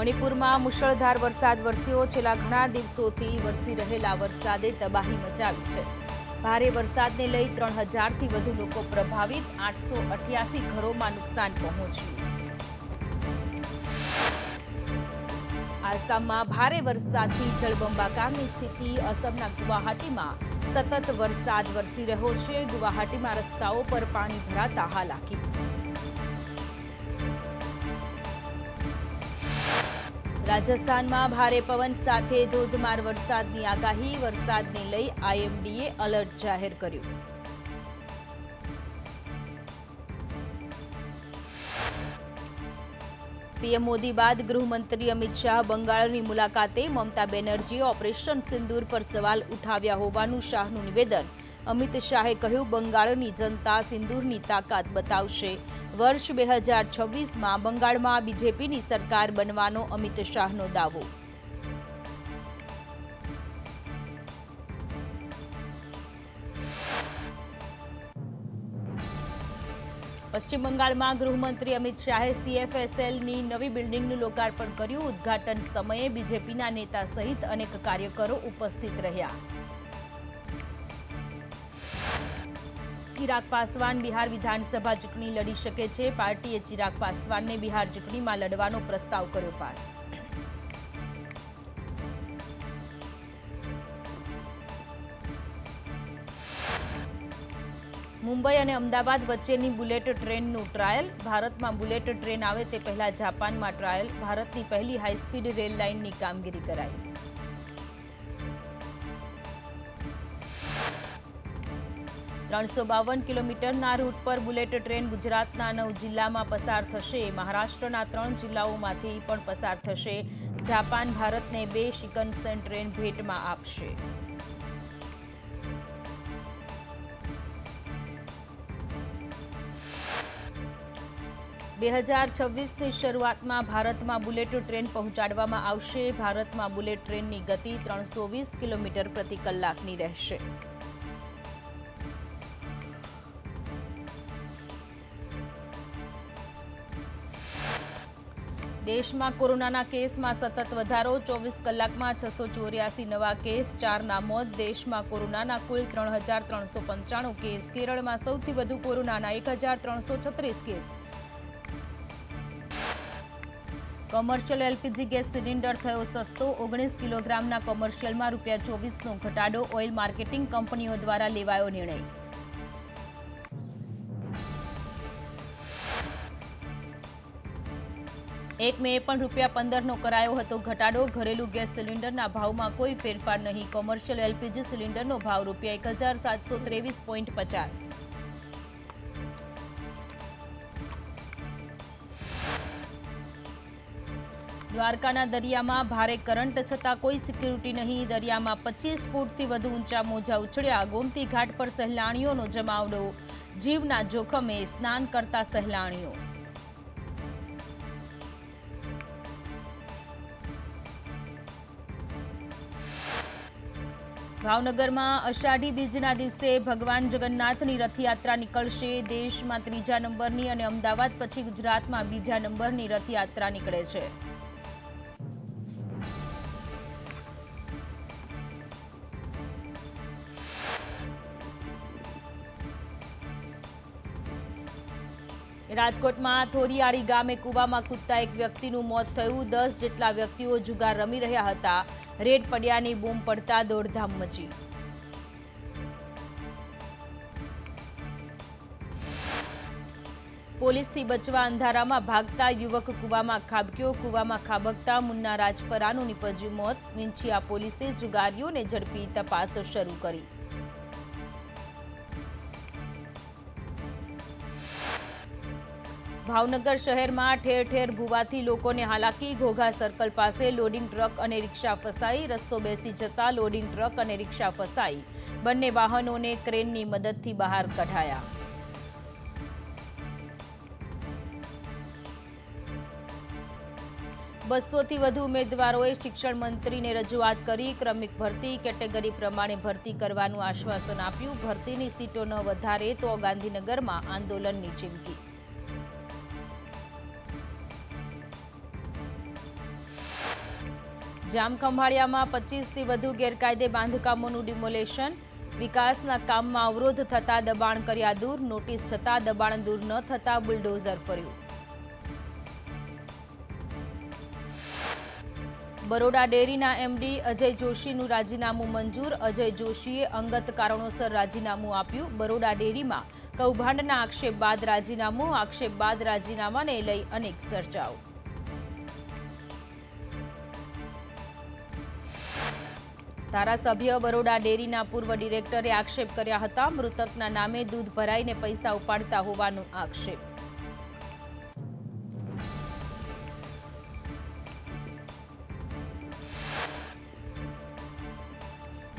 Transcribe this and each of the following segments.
મણિપુરમાં મુશળધાર વરસાદ વરસ્યો. છેલ્લા ઘણા દિવસોથી વરસી રહેલા વરસાદે તબાહી મચાવી છે. ભારે વરસાદને લઈ 3000થી વધુ લોકો પ્રભાવિત. 888 ઘરોમાં નુકસાન પહોંચ્યું. આસામમાં ભારે વરસાદથી જળબંબાકારની સ્થિતિ. અસમના ગુવાહાટીમાં સતત વરસાદ વરસી રહ્યો છે. ગુવાહાટીમાં રસ્તાઓ પર પાણી ભરાતા હાલાકી. રાજસ્થાનમાં ભારે પવન સાથે ધોધમાર વરસાદની આગાહી. વરસાદને લઈ આઈએમડીએ એલર્ટ જાહેર કર્યું. પીએમ મોદી બાદ ગૃહમંત્રી અમિત શાહ બંગાળની મુલાકાતે. મમતા બેનર્જીએ ઓપરેશન સિંદૂર પર સવાલ ઉઠાવ્યા હોવાનું શાહનું નિવેદન. અમિત શાહે કહ્યું, બંગાળની જનતા સિંદૂરની તાકાત બતાવશે. વર્ષ 2026માં બંગાળમાં બીજેપીની સરકાર બનવાનો અમિત શાહનો દાવો. પશ્ચિમ બંગાળમાં ગૃહમંત્રી અમિત શાહે સીએફએસએલની નવી બિલ્ડિંગનું લોકાર્પણ કર્યું. ઉદ્ઘાટન સમયે બીજેપીના નેતા સહિત અનેક કાર્યકરો ઉપસ્થિત રહ્યા. ચિરાગ પાસવાન બિહાર વિધાનસભા ચૂંટણી લડી શકે છે. પાર્ટીએ ચિરાગ પાસવાનને બિહાર ચૂંટણીમાં લડવાનો પ્રસ્તાવ કર્યો પાસ. મુંબઈ અને અમદાવાદ વચ્ચેની બુલેટ ટ્રેનનું ટ્રાયલ. ભારતમાં બુલેટ ટ્રેન આવે તે પહેલા જાપાનમાં ટ્રાયલ. ભારતની પહેલી હાઈસ્પીડ રેલ લાઇનની કામગીરી કરાઈ. ₹352 કિલોમીટરના રૂટ પર બુલેટ ટ્રેન ગુજરાતના 9 જિલ્લામાં પસાર થશે. મહારાષ્ટ્રના 3 જિલ્લાઓમાંથી પણ પસાર થશે. જાપાન ભારતને 2 શિકનસેન ટ્રેન ભેટમાં આપશે. ની શરૂઆતમાં ભારતમાં બુલેટ ટ્રેન પહોંચાડવામાં આવશે. ભારતમાં બુલેટ ટ્રેનની ગતિ 320 કિલોમીટર પ્રતિ કલાકની રહેશે. દેશમાં કોરોનાના કેસમાં સતત વધારો. 24 કલાકમાં 684 નવા કેસ, 4ના મોત. દેશમાં કોરોનાના કુલ 3395 કેસ. કેરળમાં સૌથી વધુ કોરોનાના 1336 case. Commercial LPG gas cylinder થયો સસ્તો. 19 કિલોગ્રામના કોમર્શિયલમાં ₹24નો ઘટાડો. ઓઇલ માર્કેટિંગ કંપનીઓ દ્વારા લેવાયો નિર્ણય. એક મે પણ ₹15નો કરાયો હતો ઘટાડો. ઘરેલું ગેસ સિલિન્ડરના ભાવમાં કોઈ ફેરફાર નહીં. કોમર્શિયલ એલપીજી સિલિન્ડરનો ભાવ ₹1723.50. દ્વારકાના દરિયામાં ભારે કરંટ છતાં કોઈ સિક્યુરિટી નહીં. દરિયામાં 25 ફૂટથી વધુ ઊંચા મોજા ઉછળ્યા. ગોમતી ઘાટ પર સહેલાણીઓનો જમાવડો. જીવના જોખમે સ્નાન કરતા સહેલાણીઓ. ભાવનગરમાં અષાઢી બીજના દિવસે ભગવાન જગન્નાથની રથયાત્રા નીકળશે. દેશમાં 3જા નંબરની અને અમદાવાદ પછી ગુજરાતમાં 2જા નંબરની રથયાત્રા નીકળે છે. રાજકોટમાં થોરિયાળી ગામે કૂવામાં કૂદતા એક વ્યક્તિનું મોત થયું. 10 જેટલા વ્યક્તિઓ જુગાર રમી રહ્યા હતા. રેડ પડ્યાની બૂમ પડતા દોડધામ મચી. પોલીસથી બચવા અંધારામાં ભાગતા યુવક કૂવામાં ખાબક્યો. કૂવામાં ખાબકતા મુન્ના રાજપરાનું નીપજ્યું મોત. વિંછિયા પોલીસે જુગારીઓને ઝડપી તપાસ શરૂ કરી. ભાવનગર શહેરમાં ઠેર ઠેર ભૂવાથી લોકોને હાલાકી. ઘોઘા સર્કલ પાસે લોડિંગ ટ્રક અને રિક્ષા ફસાઈ. રસ્તો બેસી જતા લોડિંગ ટ્રક અને રિક્ષા ફસાઈ. બંને વાહનોને ક્રેનની મદદથી બહાર કઢાયા. બસોથી વધુ ઉમેદવારોએ શિક્ષણ મંત્રીને રજૂઆત કરી. ક્રમિક ભરતી કેટેગરી પ્રમાણે ભરતી કરવાનું આશ્વાસન આપ્યું. ભરતીની સીટો ન વધારે તો ગાંધીનગરમાં આંદોલનની ચીમકી. જામખંભાળિયામાં 25થી વધુ ગેરકાયદે બાંધકામોનું ડિમોલેશન, વિકાસના કામમાં અવરોધ થતા દબાણ કર્યા દૂર, નોટિસ છતાં દબાણ દૂર ન થતા બુલડોઝર ફર્યું. બરોડા ડેરીના એમડી અજય જોશીનું રાજીનામું મંજૂર. અજય જોશીએ અંગત કારણોસર રાજીનામું આપ્યું. બરોડા ડેરીમાં કૌભાંડના આક્ષેપ બાદ રાજીનામું. આક્ષેપ બાદ રાજીનામાને લઈ અનેક ચર્ચાઓ. ધારાસભ્ય બરોડા ડેરીના પૂર્વ ડિરેક્ટરે આક્ષેપ કર્યા હતા. મૃતકના નામે દૂધ ભરાઈને પૈસા ઉપાડતા હોવાનો આક્ષેપ.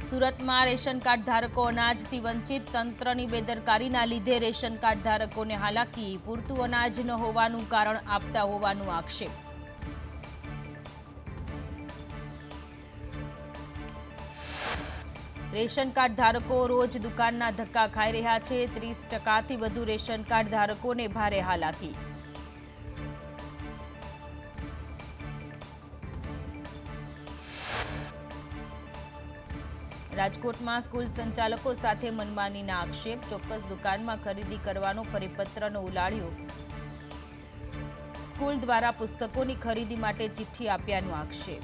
સુરતમાં રેશન કાર્ડ ધારકો અનાજથી વંચિત. તંત્રની બેદરકારીના લીધે રેશન કાર્ડ ધારકોને હાલાકી. પૂરતું અનાજ ન હોવાનું કારણ આપતા હોવાનો આક્ષેપ. રેશન કાર્ડ ધારકો રોજ દુકાનના ધક્કા ખાઈ રહ્યા છે. 30%થી વધુ રેશન કાર્ડ ધારકોને ભારે હાલાકી. રાજકોટમાં સ્કૂલ સંચાલકો સાથે મનમાનીના આક્ષેપ. ચોક્કસ દુકાનમાં ખરીદી કરવાનો પરિપત્રનો ઉલાળ્યો. સ્કૂલ દ્વારા પુસ્તકોની ખરીદી માટે ચિઠ્ઠી આપ્યાનો આક્ષેપ.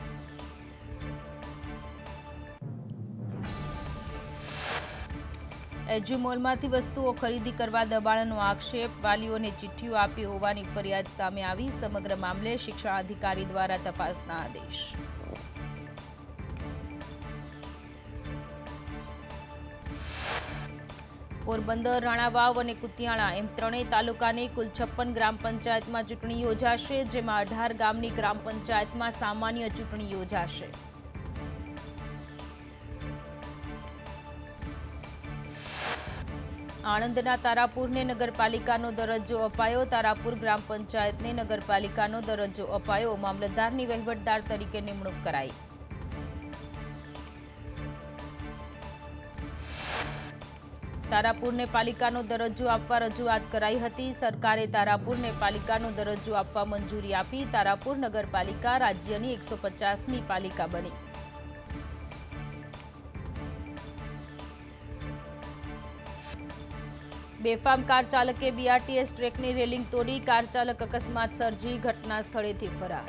એજ્યુમોલમાંથી વસ્તુઓ ખરીદી કરવા દબાણનો આક્ષેપ. વાલીઓને ચિઠ્ઠીઓ આપી હોવાની ફરિયાદ સામે આવી. સમગ્ર મામલે શિક્ષણાધિકારી દ્વારા તપાસના આદેશ. પોરબંદર, રાણાવાવ અને કુતિયાણા એમ ત્રણેય તાલુકાની કુલ 56 ગ્રામ પંચાયતમાં ચૂંટણી યોજાશે, જેમાં 18 ગામની ગ્રામ પંચાયતમાં સામાન્ય ચૂંટણી યોજાશે. આણંદના તારાપુરને નગરપાલિકાનો દરજ્જો અપાયો. તારાપુર ગ્રામ પંચાયતને નગરપાલિકાનો દરજ્જો અપાયો. મામલતદારની વહીવટદાર તરીકે નિમણૂક કરાઈ. તારાપુરને પાલિકાનો દરજ્જો આપવા રજૂઆત કરાઈ હતી. સરકારે તારાપુરને પાલિકાનો દરજ્જો આપવા મંજૂરી આપી. તારાપુર નગરપાલિકા રાજ્યની 150મી પાલિકા બની. બેફામ કાર ચાલકે બીઆરટીએસ ટ્રેકની રેલિંગ તોડી. કાર ચાલક અકસ્માત સર્જી ઘટના સ્થળેથી ફરાર.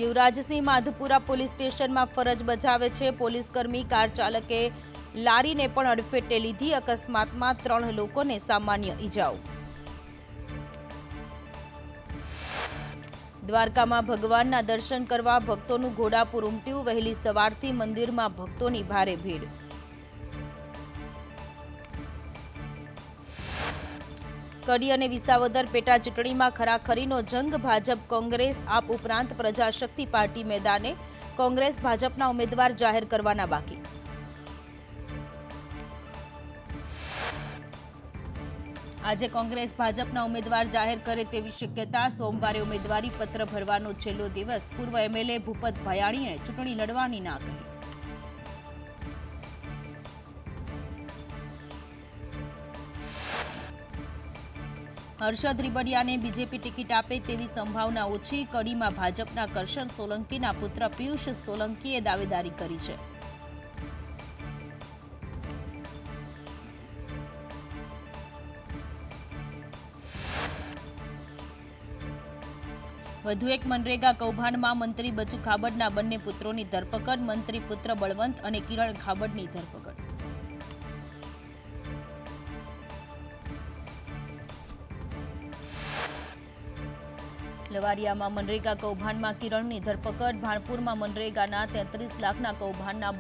યુવરાજસિંહ માધુપુરા પોલીસ સ્ટેશનમાં ફરજ બજાવે છે. પોલીસ કર્મી કાર ચાલકે લારીને પણ અડફેટે લીધી. અકસ્માતમાં 3 લોકોને સામાન્ય ઈજાઓ. દ્વારકામાં ભગવાનના દર્શન કરવા ભક્તોનું ઘોડાપુર ઉમટ્યું. વહેલી સવારથી મંદિરમાં ભક્તોની ભારે ભીડ. કડી અને વિસાવદર પેટા ચૂંટણીમાં ખરાખરીનો જંગ. ભાજપ, કોંગ્રેસ, આપ ઉપરાંત પ્રજાશક્તિ પાર્ટી મેદાને. કોંગ્રેસ ભાજપના ઉમેદવાર જાહેર કરવાના બાકી. આજે કોંગ્રેસ ભાજપના ઉમેદવાર જાહેર કરે તેવી શક્યતા. સોમવારે ઉમેદવારી પત્ર ભરવાનો છેલ્લો દિવસ. પૂર્વ એમએલએ ભૂપત ભયાણીએ ચૂંટણી લડવાની ના કહી. હર્ષદ રીબડિયાને બીજેપી ટિકિટ આપે તેવી સંભાવના ઓછી. કડીમાં ભાજપના કરશન સોલંકીના પુત્ર પિયુષ સોલંકીએ દાવેદારી કરી છે. વધુ એક મનરેગા કૌભાંડમાં મંત્રી બચુ ખાબડના બંને પુત્રોની ધરપકડ. મંત્રી પુત્ર બળવંત અને કિરણ ખાબડની ધરપકડ. લવારિયામાં મનરેગા કૌભાંડમાં કિરણની ધરપકડ. ભાણપુરમાં મનરેગાના 33 લાખના કૌભાંડમાં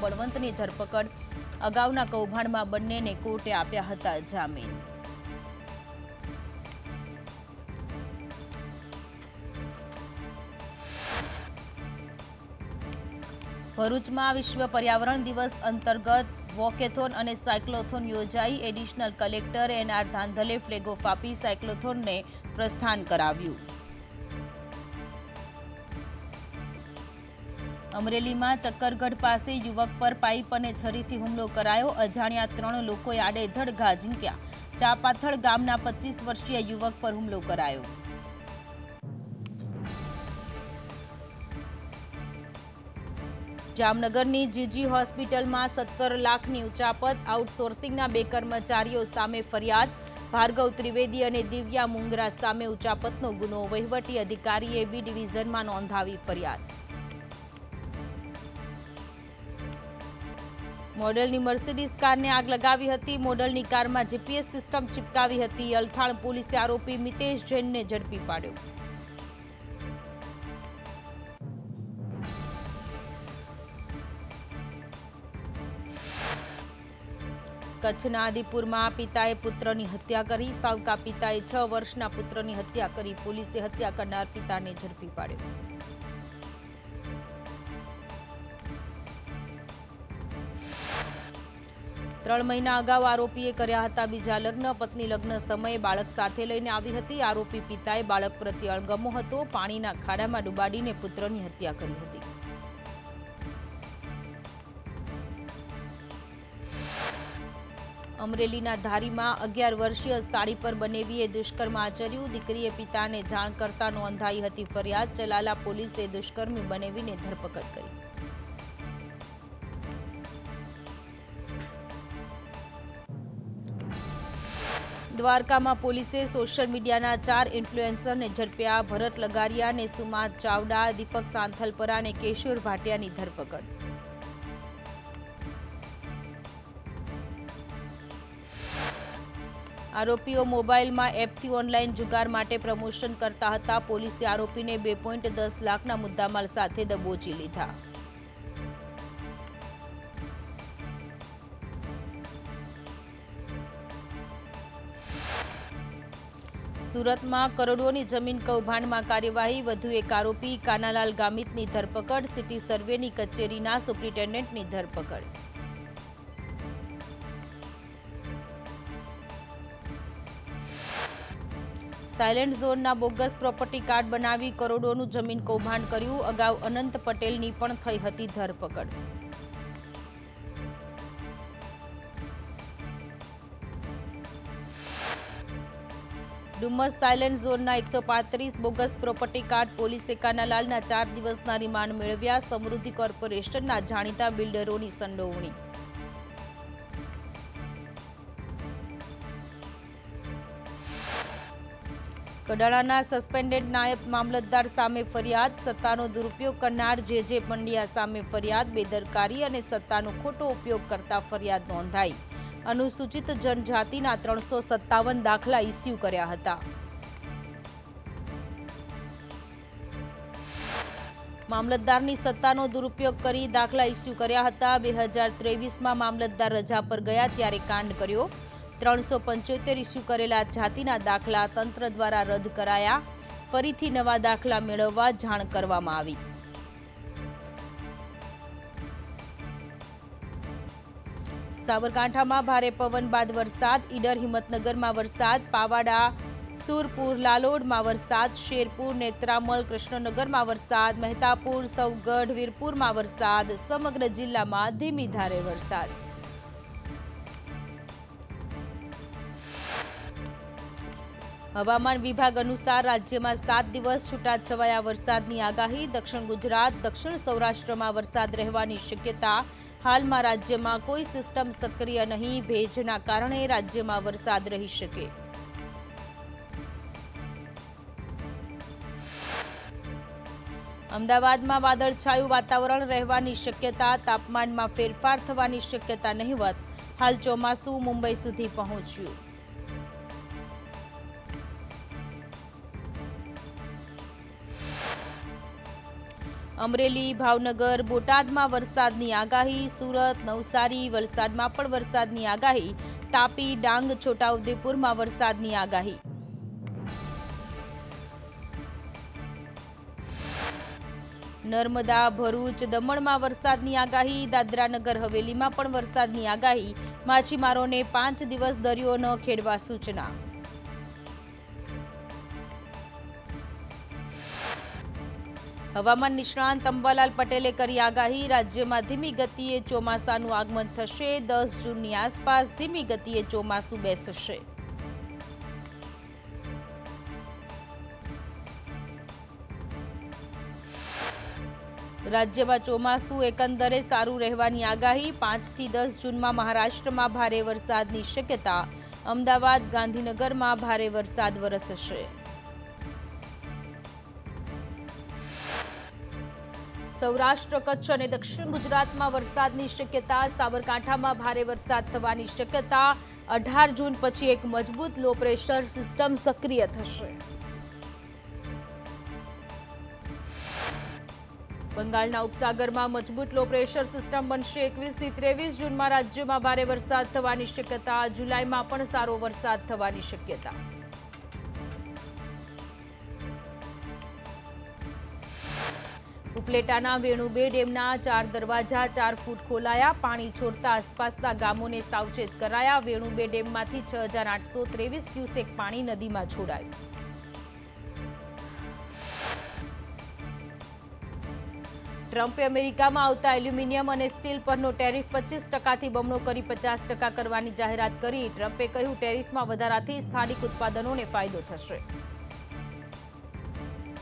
બળવંતની ધરપકડ. અગાઉના કૌભાંડમાં બંનેને કોર્ટે આપ્યા હતા જામીન. ભરૂચમાં વિશ્વ પર્યાવરણ દિવસ અંતર્ગત વોકેથોન અને સાયક્લોથોન યોજાઈ. એડિશનલ કલેક્ટર એનઆર ધાંધલે ફ્લેગ ઓફ આપી સાયક્લોથોનને પ્રસ્થાન કરાવ્યું. અમરેલીમાં ચક્કરગઢ પાસે યુવક પર પાઇપ અને છરીથી હુમલો કરાયો. અજાણ્યા 3 લોકોએ આડેધડ ઘા ઝીંક્યા. ચાપાથળ ગામના 25 વર્ષીય યુવક પર હુમલો કરાયો. જામનગરની જીજી હોસ્પિટલમાં 17 લાખની ઉચાપત, આઉટસોર્સિંગના 2 કર્મચારીઓ સામે ફરિયાદ, ભાર્ગવ ત્રિવેદી અને દિવ્યા મુંગરા સામે ઉચાપતનો ગુનો, વહીવટી અધિકારીએ બી ડિવિઝનમાં નોંધાવી ફરિયાદ. મોડેલની મર્સિડીઝ કારને આગ લગાવી હતી. મોડેલની કારમાં જીપીએસ સિસ્ટમ ચિપકાવી હતી. અલથાણ પોલીસે આરોપી મિતેશ જૈનને ઝડપી પાડ્યો. કચ્છના આદિપુરમાં પિતાએ પુત્રની હત્યા કરી. સાવકા પિતાએ 6 વર્ષના પુત્રની હત્યા કરી. પોલીસે હત્યા કરનાર પિતાને ઝડપી પાડ્યો. ત્રણ મહિના અગાઉ આરોપીએ કર્યા હતા બીજા લગ્ન. પત્ની લગ્ન સમયે બાળક સાથે લઈને આવી હતી. આરોપી પિતાએ બાળક પ્રત્યે અણગમો હતો. પાણીના ખાડામાં ડૂબાડીને પુત્રની હત્યા કરી હતી. અમરેલીના ધારીમાં 11 વર્ષીય સાડી પર બનેવીએ દુષ્કર્મ આચર્યું. દીકરીએ પિતાને જાણ કરતા નોંધાઈ હતી ફરિયાદ. ચલાલા પોલીસે દુષ્કર્મી બનેવીને ધરપકડ કરી. દ્વારકામાં પોલીસે સોશિયલ મીડિયાના 4 ઇન્ફ્લુએન્સરને ઝડપ્યા. ભરત લગારિયા ને સુમા ચાવડા, દીપક સાંથલપરા અને કેશુર ભાટિયાની ધરપકડ. આરોપીઓ મોબાઈલમાં એપથી ઓનલાઈન જુગાર માટે પ્રમોશન કરતા હતા. પોલીસે આરોપીને 2.10 લાખના મુદ્દામાલ સાથે દબોચી લીધા. સુરતમાં કરોડોની જમીન કૌભાંડમાં કાર્યવાહી. વધુ એક આરોપી કાનાલાલ ગામિતની ધરપકડ. સિટી સર્વેની કચેરીના સુપ્રિન્ટેન્ડન્ટની ધરપકડ. સાયલેન્ટ ઝોનના બોગસ પ્રોપર્ટી કાર્ડ બનાવી કરોડોનું જમીન કૌભાંડ કર્યું. અગાઉ અનંત પટેલની પણ થઈ હતી ધરપકડ. ડુમસ સાયલેન્ટ ઝોનના 135 બોગસ પ્રોપર્ટી કાર્ડ. પોલીસે કાનાલાલના 4 દિવસના રિમાન્ડ મેળવ્યા. સમૃદ્ધિ કોર્પોરેશનના જાણીતા બિલ્ડરોની સંડોવણી. કડાણાના સસ્પેન્ડેડ નાયબ મામલતદાર સામે ફરિયાદ. સત્તાનો દુરુપયોગ કરનાર જે પંડ્યા સામે ફરિયાદ. બેદરકારી અને સત્તાનો ખોટો ઉપયોગ કરતા ફરિયાદ નોંધાઈ. અનુસૂચિત જનજાતિના 357 દાખલા ઇસ્યુ કર્યા હતા. મામલતદારની સત્તાનો દુરુપયોગ કરી દાખલા ઇસ્યુ કર્યા હતા. 2023માં મામલતદાર રજા પર ગયા ત્યારે કાંડ કર્યો. 375 ઇસ્યુ કરેલા જાતિના દાખલા તંત્ર દ્વારા રદ કરાયા. ફરીથી નવા દાખલા મેળવવા જાણ કરવામાં આવી. સાબરકાંઠામાં ભારે પવન બાદ વરસાદ. ઈડર હિંમતનગરમાં વરસાદ. પાવાડા, સુરપુર, લાલોડમાં વરસાદ. શેરપુર, નેત્રામલ, કૃષ્ણનગરમાં વરસાદ. મહેતાપુર, સૌગઢ, વીરપુરમાં વરસાદ. સમગ્ર જિલ્લામાં ધીમી ધારે વરસાદ. હવામાન વિભાગ અનુસાર રાજ્યમાં 7 દિવસ છૂટાછવાયા વરસાદની આગાહી. દક્ષિણ ગુજરાત, દક્ષિણ સૌરાષ્ટ્રમાં વરસાદ રહેવાની શક્યતા. હાલમાં રાજ્યમાં કોઈ સિસ્ટમ સક્રિય નહીં. ભેજના કારણે રાજ્યમાં વરસાદ રહી શકે. અમદાવાદમાં વાદળછાયું વાતાવરણ રહેવાની શક્યતા. તાપમાનમાં ફેરફાર થવાની શક્યતા નહિવત. હાલ ચોમાસું મુંબઈ સુધી પહોંચ્યું. અમરેલી, ભાવનગર, બોટાદમાં વરસાદની આગાહી. સુરત, નવસારી, વલસાડમાં પણ વરસાદની આગાહી. તાપી, ડાંગ, છોટાઉદેપુરમાં વરસાદની આગાહી. નર્મદા, ભરૂચ, દમણમાં વરસાદની આગાહી. દાદરાનગર હવેલીમાં પણ વરસાદની આગાહી. માછીમારોને 5 દિવસ દરિયો ન ખેડવા સૂચના. હવામાન નિષ્ણાંત અંબાલાલ પટેલે કરી આગાહી. રાજ્યમાં ધીમી ગતિએ ચોમાસાનું આગમન થશે. 10 જૂનની આસપાસ ધીમી ગતિએ ચોમાસું બેસશે. રાજ્યમાં ચોમાસું એકંદરે સારું રહેવાની આગાહી 5 થી 10 જૂનમાં મહારાષ્ટ્રમાં ભારે વરસાદની શક્યતા અમદાવાદ ગાંધીનગરમાં ભારે વરસાદ વરસશે સૌરાષ્ટ્ર કચ્છ અને દક્ષિણ ગુજરાતમાં વરસાદની શક્યતા સાબરકાંઠામાં ભારે વરસાદ થવાની શક્યતા 18 જૂન પછી એક મજબૂત લો પ્રેશર સિસ્ટમ સક્રિય થશે બંગાળના ઉપસાગરમાં મજબૂત લો પ્રેશર સિસ્ટમ બનશે 21 થી 23 જૂનમાં રાજ્યમાં ભારે વરસાદ થવાની શક્યતા જુલાઈમાં પણ સારો વરસાદ થવાની શક્યતા ઉપલેટાના વેણુબે ડેમના 4 દરવાજા 4 ફૂટ ખોલાયા પાણી છોડતા આસપાસના ગામોને સાવચેત કરાયા વેણુબે ડેમમાંથી 6823 ક્યુસેક પાણી નદીમાં છોડાયું ટ્રમ્પે અમેરિકામાં આવતા એલ્યુમિનિયમ અને સ્ટીલ પરનો ટેરિફ 25%થી બમણો કરી 50% કરવાની જાહેરાત કરી ટ્રમ્પે કહ્યું ટેરિફમાં વધારાથી સ્થાનિક ઉત્પાદનોને ફાયદો થશે